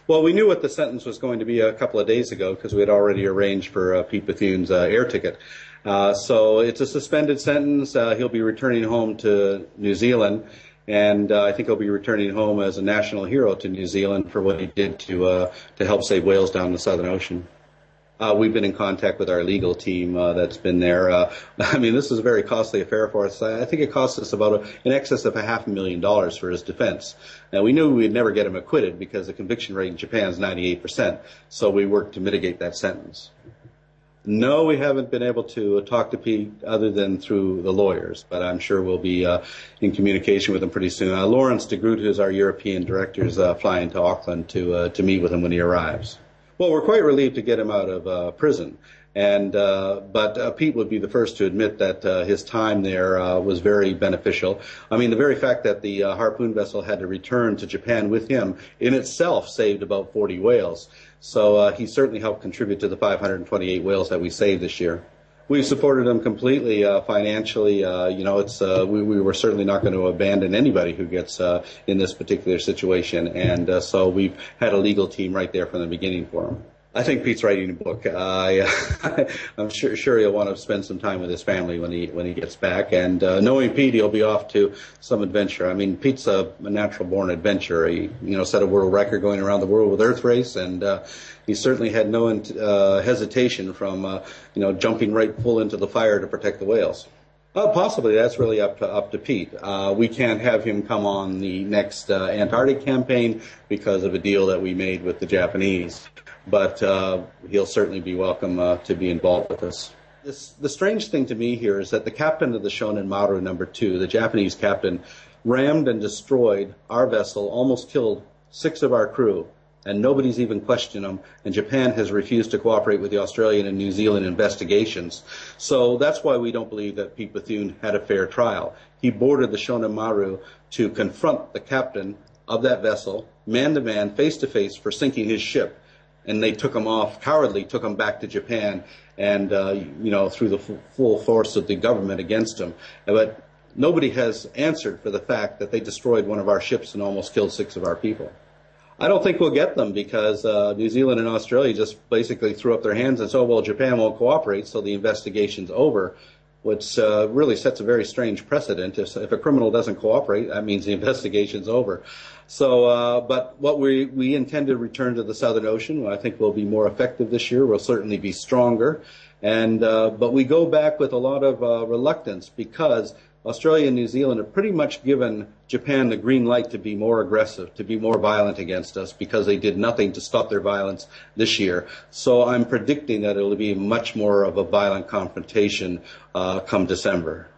Well, we knew what the sentence was going to be a couple of days ago because we had already arranged for Pete Bethune's air ticket. So it's a suspended sentence. He'll be returning home to New Zealand, and I think he'll be returning home as a national hero to New Zealand for what he did to help save whales down the Southern Ocean. We've been in contact with our legal team that's been there. I mean, this is a very costly affair for us. I think it cost us about in excess of $500,000 for his defense. Now, we knew we'd never get him acquitted because the conviction rate in Japan is 98%, so we worked to mitigate that sentence. No, we haven't been able to talk to Pete other than through the lawyers, but I'm sure we'll be in communication with him pretty soon. Lawrence de Groot, who's our European director, is flying to Auckland to meet with him when he arrives. Well, we're quite relieved to get him out of prison, but Pete would be the first to admit that his time there was very beneficial. I mean, the very fact that the harpoon vessel had to return to Japan with him in itself saved about 40 whales. So he certainly helped contribute to the 528 whales that we saved this year. We've supported him completely financially. We were certainly not going to abandon anybody who gets in this particular situation, and so we've had a legal team right there from the beginning for him. I think Pete's writing a book. I'm sure he'll want to spend some time with his family when he gets back. And knowing Pete, he'll be off to some adventure. I mean, Pete's a natural-born adventurer. He set a world record going around the world with Earth Race, and he certainly had no hesitation from jumping right full into the fire to protect the whales. Possibly. That's really up to Pete. We can't have him come on the next Antarctic campaign because of a deal that we made with the Japanese. But he'll certainly be welcome to be involved with us. The strange thing to me here is that the captain of the Shonan Maru No. 2, the Japanese captain, rammed and destroyed our vessel, almost killed 6 of our crew, and nobody's even questioned him, and Japan has refused to cooperate with the Australian and New Zealand investigations. So that's why we don't believe that Pete Bethune had a fair trial. He boarded the Shonan Maru to confront the captain of that vessel, man-to-man, face-to-face, for sinking his ship. And they took him off, cowardly took him back to Japan, and, through the full force of the government against him. But nobody has answered for the fact that they destroyed one of our ships and almost killed 6 of our people. I don't think we'll get them because New Zealand and Australia just basically threw up their hands and said, well, Japan won't cooperate, so the investigation's over, which really sets a very strange precedent. If a criminal doesn't cooperate, that means the investigation's over. So, but what we intend to return to the Southern Ocean. I think we'll be more effective this year. We'll certainly be stronger. And but we go back with a lot of reluctance because Australia and New Zealand have pretty much given Japan the green light to be more aggressive, to be more violent against us because they did nothing to stop their violence this year. So I'm predicting that it will be much more of a violent confrontation come December.